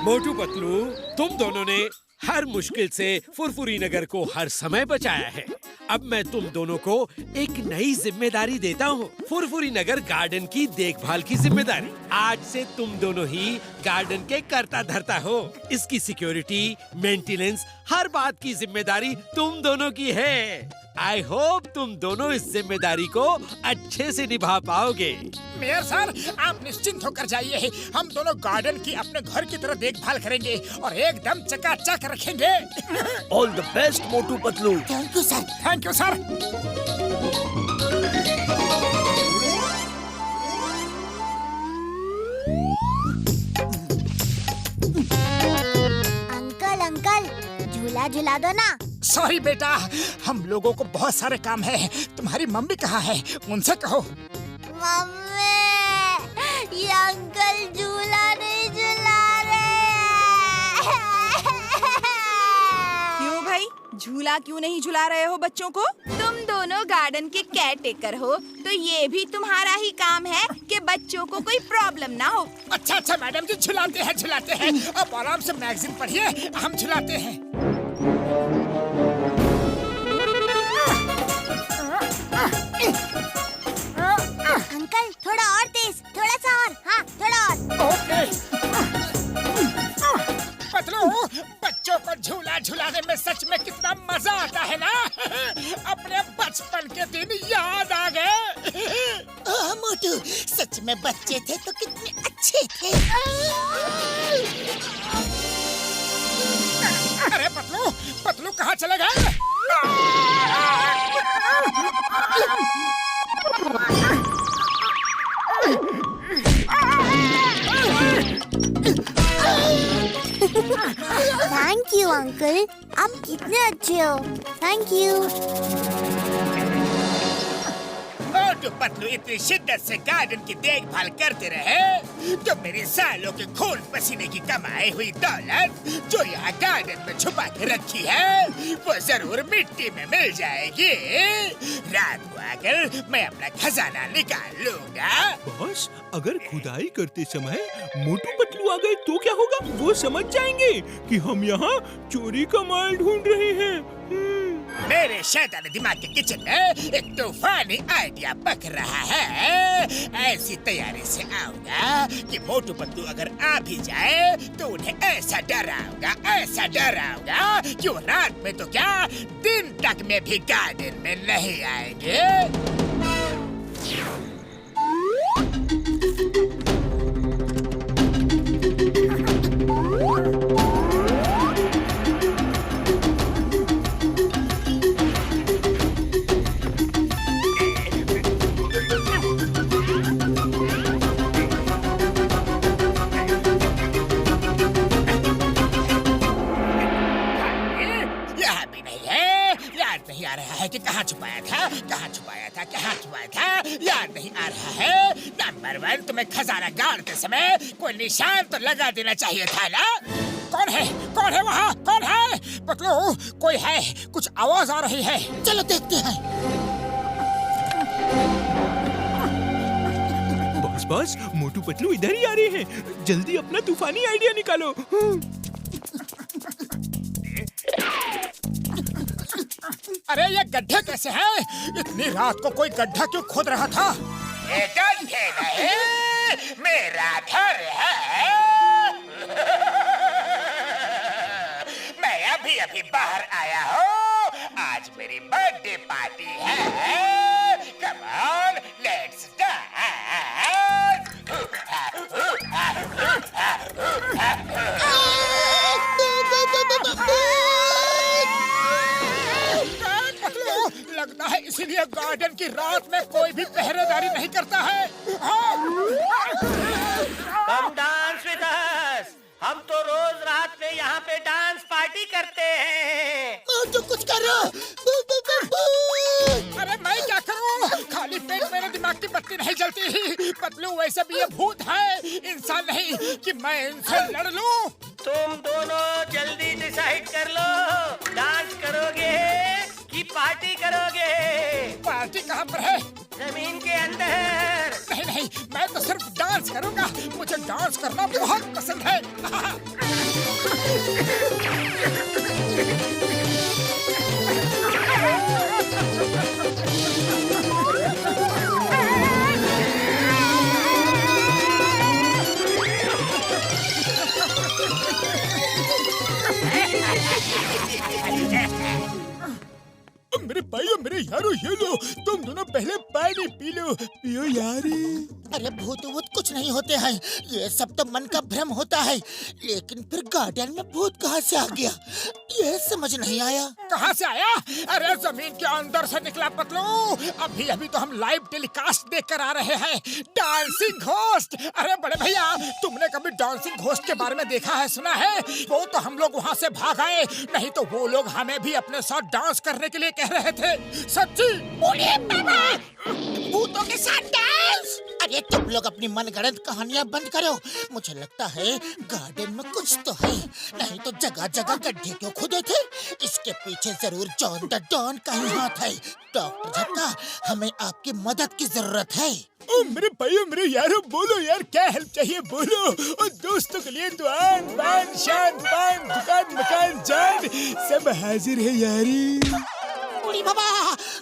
मोटू पतलू, तुम दोनों ने हर मुश्किल से फुरफुरी नगर को हर समय बचाया है। अब मैं तुम दोनों को एक नई जिम्मेदारी देता हूँ, फुरफुरी नगर गार्डन की देखभाल की जिम्मेदारी। आज से तुम दोनों ही गार्डन के कर्ता धर्ता हो। इसकी सिक्योरिटी, मेंटेनेंस, हर बात की जिम्मेदारी तुम दोनों की है। आई होप तुम दोनों इस जिम्मेदारी को अच्छे से निभा पाओगे। मेयर सर, आप निश्चिंत होकर जाइए। हम दोनों गार्डन की अपने घर की तरह देखभाल करेंगे और एकदम चकाचक रखेंगे। All the best Motu Patlu. Thank you sir. Thank you sir. Uncle uncle, झूला झूला दो ना। सॉरी बेटा, हम लोगों को बहुत सारे काम है। तुम्हारी मम्मी कहाँ है? उनसे कहो। मम्मी, ये अंकल झूला नहीं झूला रहे। क्यों भाई, झूला क्यों नहीं झूला रहे हो बच्चों को? तुम दोनों गार्डन के केयर टेकर हो, तो ये भी तुम्हारा ही काम है कि बच्चों को कोई प्रॉब्लम ना हो। अच्छा अच्छा मैडम जी, झुलाते हैं। अब आराम से मैगजीन पढ़िए, हम झुलाते हैं। अंकल, थोड़ा और तेज, थोड़ा सा और, हाँ थोड़ा और। ओके। पतलू, बच्चों को झूला झुलाने में सच में कितना मजा आता है ना। अपने बचपन के दिन याद आ गए। मोटू, सच में बच्चे थे तो कितने अच्छे थे। अरे पतलू, पतलू कहाँ चले गए? थैंक यू अंकल, आप कितने अच्छे हो। Thank you. मोटू पतलू इतनी शिद्दत से गार्डन की देखभाल करते रहे तो मेरी सालों के खून पसीने की कमाई हुई दौलत जो यहाँ गार्डन में छुपा के रखी है वो जरूर मिट्टी में मिल जाएगी। रात को आकर मैं अपना खजाना निकाल लूंगा। बॉस, अगर खुदाई करते समय मोटू पतलू आ गए तो क्या होगा? वो समझ जाएंगे कि हम यहाँ चोरी का माल ढूंढ रहे हैं। मेरे शैतानी दिमाग के किचन में एक तूफानी आइडिया पक रहा है। ऐसी तैयारी से आऊंगा कि मोटू पतलू अगर आ भी जाए तो उन्हें ऐसा डराऊंगा कि वो रात में तो क्या दिन तक में भी गार्डन में नहीं आएंगे। कि कहाँ छुपाया था याद नहीं आ रहा है। नंबर 1, तुम्हें खजाना गाड़ते समय कोई निशान तो लगा देना चाहिए था ना। कौन है वहाँ? कौन है? पतलू, कोई है, कुछ आवाज आ रही है। चलो देखते हैं। बॉस, मोटू पतलू इधर ही आ रहे हैं। जल्दी अपना तूफानी आइडिया निकालो। अरे ये गड्ढे कैसे हैं? इतनी रात को कोई गड्ढा क्यों खोद रहा था? ये गड्ढे नहीं, मेरा घर है। मैं अभी बाहर आया हूँ। आज मेरी बर्थडे पार्टी है। Come on, let's dance. लगता है इसीलिए गार्डन की रात में कोई भी पहरेदारी नहीं करता है। Come dance with us। हम तो रोज रात में यहाँ पे डांस पार्टी करते हैं। मोटू कुछ करो। अरे मैं क्या करूँ? खाली पेट मेरे दिमाग की बत्ती नहीं जलती। पतलू, वैसे भी ये भूत है, इंसान नहीं कि मैं इनसे लड़ लूँ। तुम दोनों जल्दी डिसाइड कर लो, डांस करोगे कि पार्टी करोगे? पार्टी कहाँ पर है? जमीन के अंदर। नहीं, मैं तो सिर्फ डांस करूँगा। मुझे डांस करना बहुत पसंद है। भाइयों मेरे यारो ये लो, तुम दोनों पहले पानी पी लो, पियो यारी। अरे भूत वूत कुछ नहीं होते हैं, ये सब तो मन का भ्रम होता है। लेकिन फिर गार्डन में भूत कहाँ से आ गया, ये समझ नहीं आया। कहाँ से आया? अरे जमीन के अंदर से निकला पतलू। अभी अभी तो हम लाइव टेलीकास्ट देख कर आ रहे हैं, डांसिंग घोस्ट। अरे बड़े भैया, तुमने कभी डांसिंग घोस्ट के बारे में देखा है, सुना है? वो तो हम लोग वहाँ से भाग आए, नहीं तो वो लोग हमें भी अपने साथ डांस करने के लिए कह रहे थे। सच्ची? बोले बाबा, भूतों के साथ डांस? अरे तुम लोग अपनी मनगढ़ंत कहानियां बंद करो। मुझे लगता है गार्डन में कुछ तो है, नहीं तो जगह जगह गड्ढे क्यों खुदे थे? इसके पीछे जरूर जॉन द डॉन का ही हाथ है। डॉक्टर झक्का, हमें आपकी मदद की जरूरत है। ओ मेरे भाइयों मेरे यारों, बोलो यार, क्या हेल्प चाहिए बोलो। और दोस्तों के लिए दुआन बान शान पान दुकान मकान जान सब हाजिर है यारी। बूढ़ी बाबा,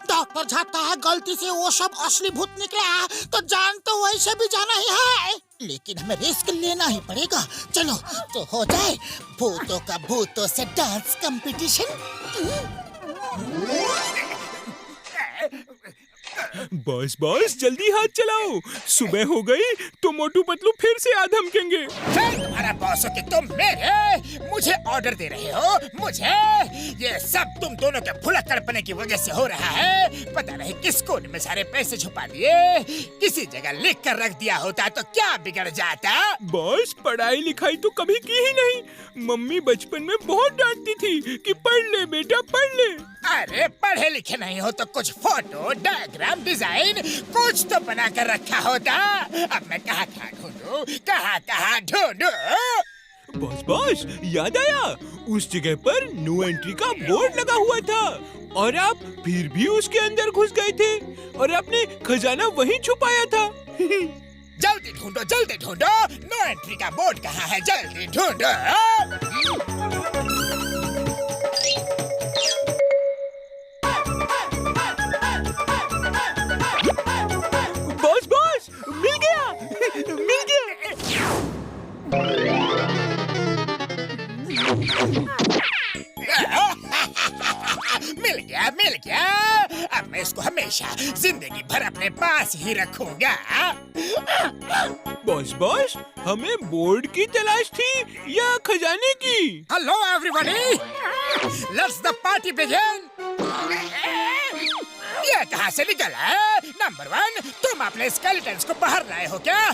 डॉक्टर झक्का गलती से वो सब असली भूत निकला तो जान तो वैसे भी जाना ही है, लेकिन हमें रिस्क लेना ही पड़ेगा। चलो तो हो जाए भूतों का भूतों से डांस कंपटीशन। बॉस बॉस जल्दी हाथ चलाओ, सुबह हो गई तो मोटू पतलू फिर से आ धमकेंगे। तुम्हारा बॉस हो कि तुम मेरे मुझे ऑर्डर दे रहे हो? मुझे? ये सब तुम दोनों के भुलक्कड़पने की वजह से हो रहा है। पता नहीं किस कोने में सारे पैसे छुपा लिए, किसी जगह लिख कर रख दिया होता तो क्या बिगड़ जाता। बॉस पढ़ाई लिखाई तो कभी की ही नहीं, मम्मी बचपन में बहुत डांटती थी कि पढ़ ले बेटा पढ़ ले। अरे पढ़े लिखे नहीं हो तो कुछ फोटो डायग्राम डिजाइन कुछ तो बना कर रखा होता। अब मैं कहाँ ढूंढूं, कहाँ ढूंढूं? बॉस बॉस याद आया, उस जगह पर नो एंट्री का बोर्ड लगा हुआ था और आप फिर भी उसके अंदर घुस गए थे और आपने खजाना वहीं छुपाया था। जल्दी ढूंढो, नो एंट्री का बोर्ड कहाँ है, जल्दी ढूंढो। बॉस बॉस मिल गया मिल गया। मिल गया। अब मैं इसको हमेशा जिंदगी भर अपने पास ही रखूंगा। बॉस बॉस हमें बोर्ड की तलाश थी या खजाने की? Hello everybody, let's the party begin. ये कहाँ से निकला है? नंबर 1, तुम अपने स्केलेटन्स को बाहर लाए हो क्या?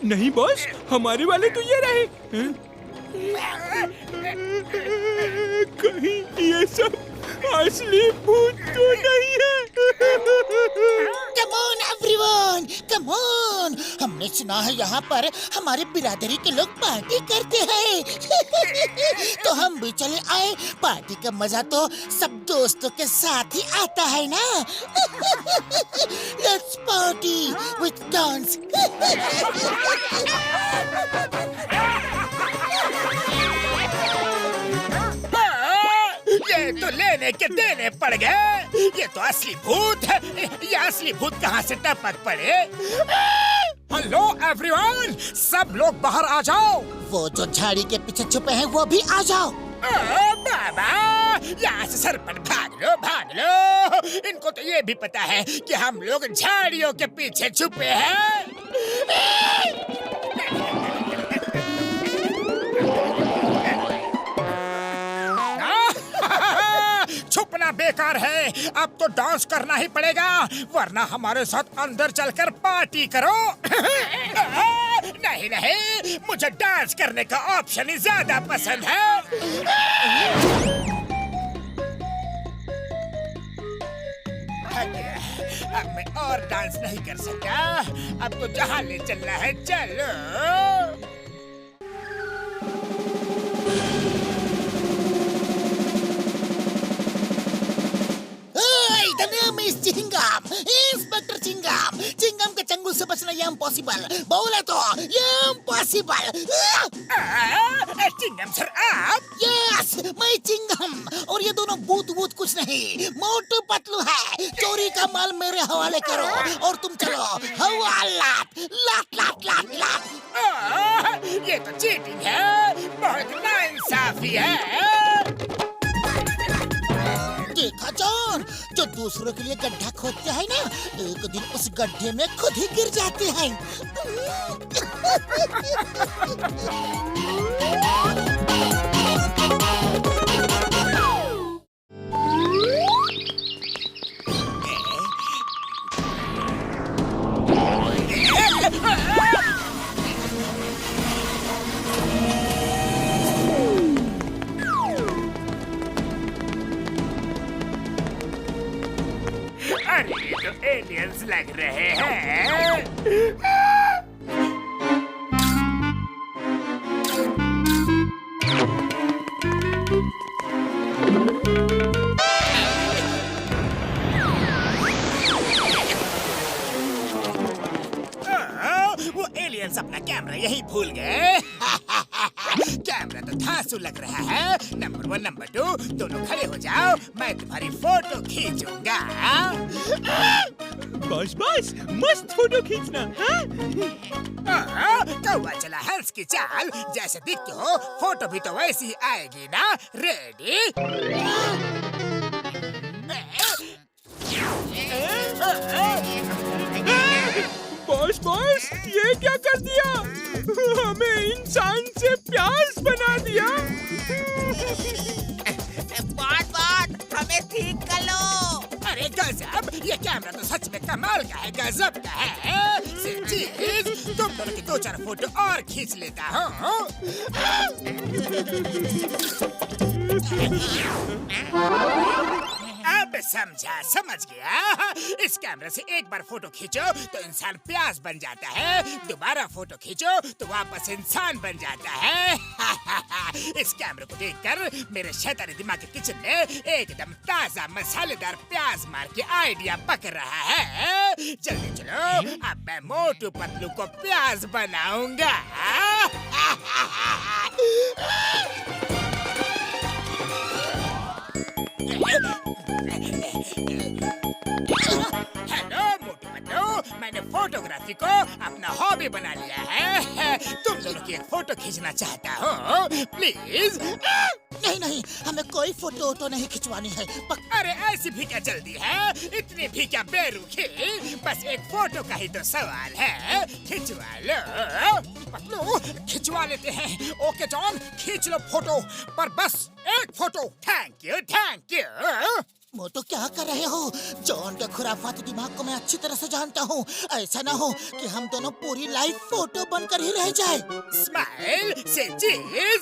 नहीं बॉस, हमारे वाले तो ये रहे। कहीं ये सब असली भूत तो नहीं है? Come on everyone, come on। हमने सुना है यहाँ पर हमारे बिरादरी के लोग पार्टी करते हैं। तो हम भी चले आए, पार्टी का मजा तो सब दोस्तों के साथ ही आता है ना। Let's party with dance। ये तो लेने के देने पड़ गए। ये तो असली भूत है। ये असली भूत कहाँ से टपक पड़े? हेलो एवरीवन, सब लोग बाहर आ जाओ। वो जो झाड़ी के पीछे छुपे हैं वो भी आ जाओ। बाबा, यहाँ से सरपट भाग लो। इनको तो ये भी पता है कि हम लोग झाड़ियों के पीछे छुपे हैं। छुपना बेकार है, अब तो डांस करना ही पड़ेगा, वरना हमारे साथ अंदर चलकर पार्टी करो। नहीं, मुझे डांस करने का ऑप्शन ही ज्यादा पसंद है। अब मैं और डांस नहीं कर सकता, अब तो जहाँ ले चलना है चलो। इंस्पेक्टर चिंगम, चिंगम के चंगुल से बचना ये इम्पॉसिबल, बोले तो ये इम्पॉसिबल। चिंगम सर आप? यस, मैं चिंगम, और ये दोनों भूत कुछ नहीं, मोटू पतलू है। चोरी का माल मेरे हवाले करो और तुम चलो हवालात, लात। ये तो चीटिंग है, बहुत नाइंसाफी है। देखा जॉन, जो दूसरों के लिए गड्ढा खोदते हैं ना, एक दिन उस गड्ढे में खुद ही गिर जाते हैं। अरे ये तो एलियंस लग रहे हैं। वो एलियंस अपना कैमरा यही भूल गए। कैमरा तो धांसू लग रहा है। नंबर 1 नंबर 2 दोनों खड़े हो जाओ, मैं तुम्हारी फोटो खींचूंगा। बस बस, मस्त फोटो खींचना। कौवा चला हंस की चाल, जैसे दिखते हो फोटो भी तो वैसी आएगी ना। रेडी? बॉस बॉस, ये क्या कर दिया? हमें इंसान से प्याज बना दिया। बात हमें ठीक कर लो। अरे गजब, ये कैमरा तो सच में कमाल का है, गजब का है। चीज, तुम दोनों की 2-4 फोटो और खींच लेता हूँ। अब समझ गया। इस कैमरे से एक बार फोटो खींचो तो इंसान प्याज बन जाता है, दोबारा फोटो खींचो तो वापस इंसान बन जाता है। इस कैमरे को देखकर मेरे शैतानी दिमाग के किचन ने एकदम ताजा मसालेदार प्याज मार के आइडिया पक रहा है। जल्दी चलो, अब मैं मोटू पतलू को प्याज बनाऊंगा। हेलो मोटू पतलू, मैंने फोटोग्राफी को अपना हॉबी बना लिया है। तुम दोनों की एक फोटो खींचना चाहता हूँ, प्लीज। नहीं, हमें कोई फोटो तो नहीं खिंचवानी है। अरे ऐसी भी क्या जल्दी है, इतनी भी क्या बेरुखी, बस एक फोटो का ही तो सवाल है। खिंचवा लो पतलू, खिंचवा लेते हैं। ओके जॉन, खींच लो फोटो, पर बस एक फोटो। Thank you. मोटू क्या कर रहे हो? जॉन के खुराफाती दिमाग को मैं अच्छी तरह से जानता हूँ। ऐसा ना हो कि हम दोनों पूरी लाइफ फोटो बनकर ही रह जाए। स्माइल से चीज।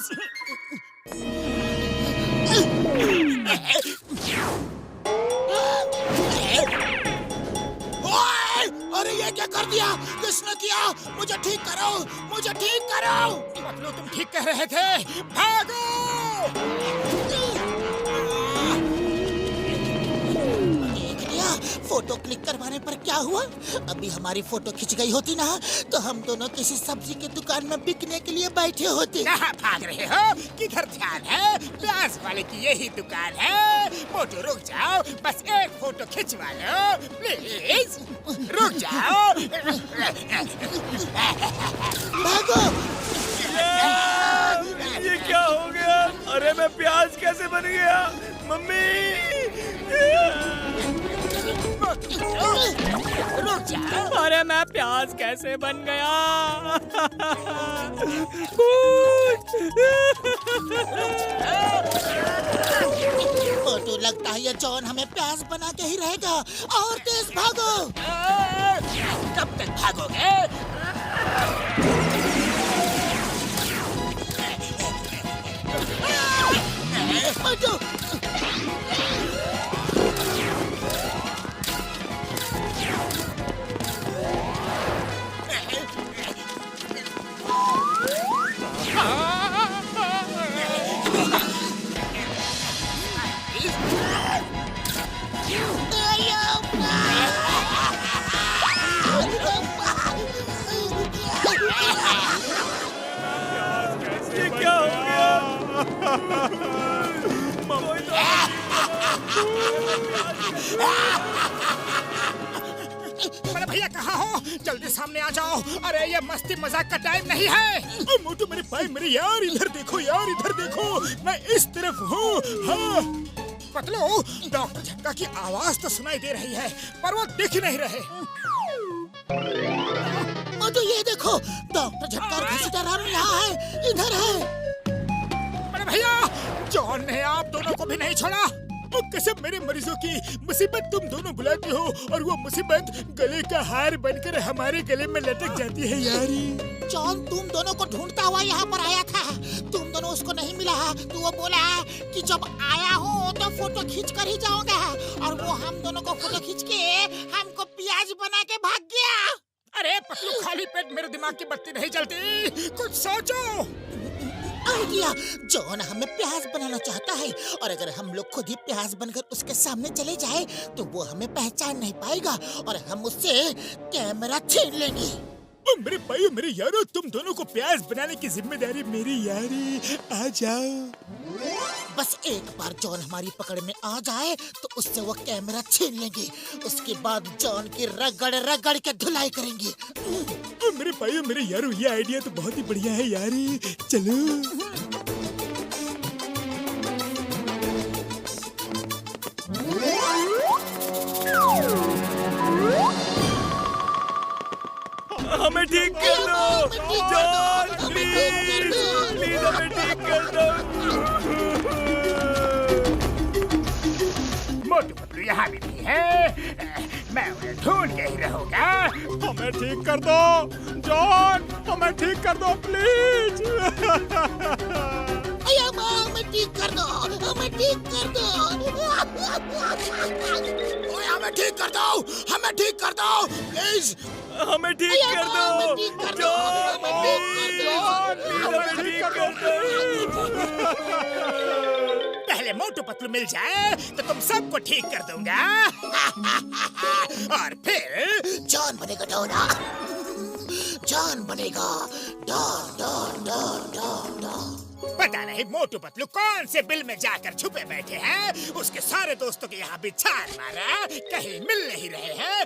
अरे ये क्या कर दिया? किसने किया? मुझे ठीक करो। पतलू तुम ठीक कह रहे थे, भागो। फोटो क्लिक करवाने पर क्या हुआ? अभी हमारी फोटो खिंच गई होती ना, तो हम दोनों किसी सब्जी की दुकान में बिकने के लिए बैठे होते। कहाँ भाग रहे हो? किधर ध्यान है? प्याज वाले की यही दुकान है। मोटू रुक जाओ, बस एक फोटो खिंचवा लो प्लीज। रुक जाओ। भागो। ये क्या हो गया? अरे मैं प्याज कैसे बन गया? मम्मी! रुक जाओ। अरे मैं प्याज कैसे बन गया? फोटो लगता है ये जॉन हमें प्याज बना के ही रहेगा। और तेज भागो। कब तक भागोगे? मोटू! ये क्या हो गया? बड़े भैया कहाँ हो? जल्दी सामने आ जाओ। अरे ये मस्ती मजाक का टाइम नहीं है। मोटू मेरे भाई, मेरे यार इधर देखो, मैं इस तरफ हूँ। हाँ पतलू, डॉक्टर झटका की आवाज तो सुनाई दे रही है, पर वो दिख नहीं रहे। मोटू ये देखो, डॉक्टर झटका और घसीटाराम यहाँ है, इधर है। अरे भैया, जॉन ने आप दोनों को भी नहीं छोड़ा। वो कसम मेरे मरीजों की मुसीबत तुम दोनों बुलाते हो और वो मुसीबत गले का हार बनकर हमारे गले में लटक जाती है यारी। जॉन तुम दोनों को ढूंढता हुआ यहाँ पर आया था, तुम दोनों उसको नहीं मिला तो वो बोला कि जब आया हो तो फोटो खींच कर ही जाओगे, और वो हम दोनों को फोटो खींच के हमको प्याज बना के भाग गया। अरे पतलू, खाली पेट मेरे दिमाग की बत्ती नहीं जलती, कुछ सोचो। आइडिया, जॉन हमें प्याज बनाना चाहता है, और अगर हम लोग खुद ही प्याज बनकर उसके सामने चले जाए तो वो हमें पहचान नहीं पाएगा और हम उससे कैमरा छीन लेंगे। मेरे भाइयों, मेरे यारों, तुम दोनों को प्याज बनाने की जिम्मेदारी मेरी यारी। आ जाओ। बस एक बार जॉन हमारी पकड़ में आ जाए तो उससे वो कैमरा छीन लेंगे। उसके बाद जॉन की रगड़ रगड़ के धुलाई करेंगे। मेरे भाइयों, मेरे यारों, ये आइडिया तो बहुत ही बढ़िया है यारी। चलो। हमें ठीक कर दो जॉन, प्लीज प्लीज हमें ठीक कर दो। मोटू पतलू यहाँ भी नहीं है, मैं उन्हें ढूंढ के ही रहूंगा। हमें ठीक कर दो जॉन, हमें ठीक कर दो प्लीज। अया माँ, हमें ठीक कर दो, हमें ठीक कर दो। ओए, हमें ठीक कर दो, हमें ठीक कर दो प्लीज। हमें ठीक कर दो जॉन, हमें ठीक कर दो। पहले मोटू पतलू मिल जाए तो तुम सबको ठीक कर दूंगा। और फिर जॉन बनेगा डॉन, जॉन बनेगा don don don don don. पता नहीं मोटू पतलू कौन से बिल में जाकर छुपे बैठे हैं। उसके सारे दोस्तों के यहाँ भी छान मारा, कहीं मिल नहीं रहे हैं।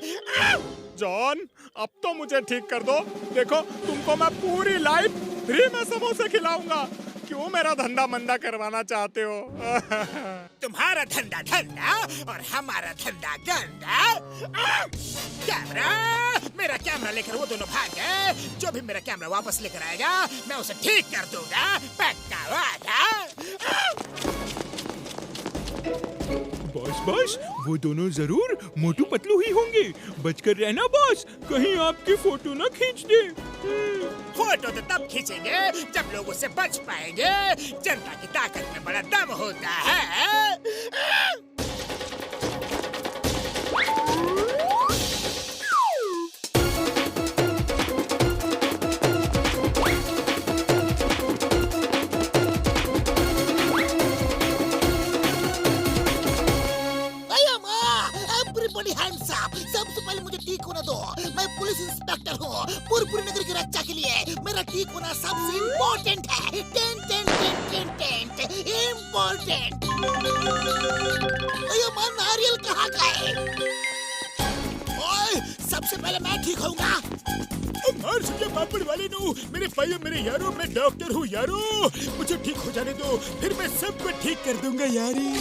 जॉन, अब तो मुझे ठीक कर दो। देखो, तुमको मैं पूरी लाइफ फ्री में समोसे खिलाऊंगा। क्यों मेरा धंधा मंदा करवाना चाहते हो? तुम्हारा धंधा धंधा और हमारा धंधा गंदा। कैमरा, मेरा कैमरा लेकर वो दोनों भाग गए। जो भी मेरा कैमरा वापस लेकर आएगा मैं उसे ठीक कर दूंगा, पक्का वादा। बॉस बॉस, वो दोनों जरूर मोटू पतलू ही होंगे। बचकर रहना बॉस, कहीं आपकी फोटो ना खींच दे। फोटो तो तब खींचेंगे जब लोग उससे बच पाएंगे। जनता की ताकत में बड़ा दम होता है। सबसे पहले मुझे ठीक होना दो। मैं पुलिस इंस्पेक्टर हूँ। पूरी नगर की रक्षा के लिए मेरा ठीक होना सबसे इम्पोर्टेंट है। Tent important. नारियल कहाँ गए? ओए, सबसे पहले मैं ठीक होऊंगा। मार सुनिए पापड़ वाले नो, मेरे भाइयों, मेरे यारों, मैं डॉक्टर हूँ यारो। मुझे ठीक हो जाने दो, फिर मैं सबको ठीक कर दूंगा यारी।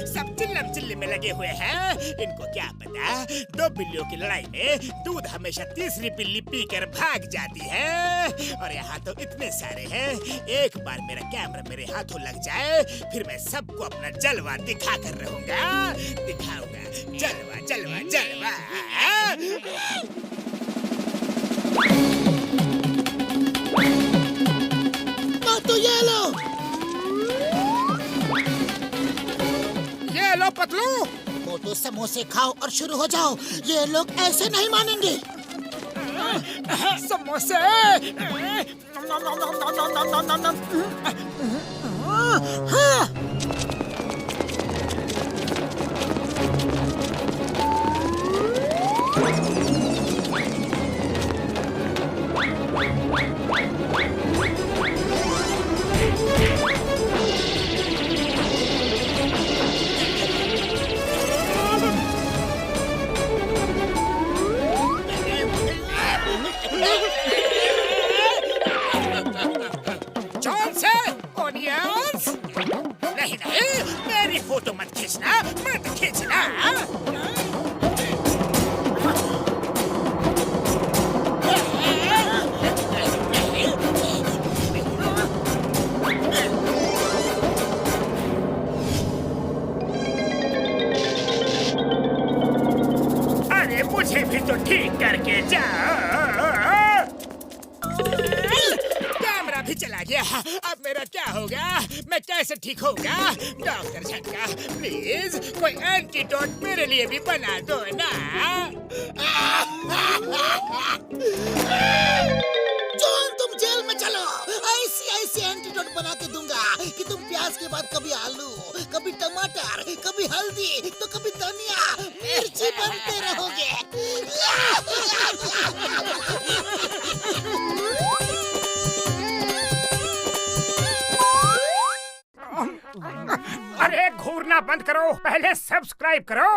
सब चिल्लम चिल्ली में लगे हुए हैं। इनको क्या पता, दो बिल्लियों की लड़ाई में दूध हमेशा तीसरी बिल्ली पीकर भाग जाती है। और यहाँ तो इतने सारे हैं। एक बार मेरा कैमरा मेरे हाथों लग जाए, फिर मैं सबको अपना जलवा दिखा कर रहूंगा। दिखाऊंगा जलवा जलवा जलवा। तो ये लो पतलू, मोटू समोसे खाओ और शुरू हो जाओ। ये लोग ऐसे नहीं मानेंगे। समोसे। Johnson, onions. नहीं नहीं, मेरी फोटो मत खींचना, मत खींचना। अरे मुझे भी तो ठीक करके जाओ। कैमरा भी चला गया, अब मेरा क्या होगा? मैं कैसे ठीक होगा? डॉक्टर झटका, प्लीज कोई एंटीडोट मेरे लिए भी बना दो ना। जॉन, तुम जेल में चलो। ऐसी एंटीडोट बना के दूंगा कि तुम प्याज के बाद कभी आलू, कभी टमाटर, कभी हल्दी, तो कभी धनिया, मिर्ची बनते रहोगे। अरे घूरना बंद करो, पहले सब्सक्राइब करो।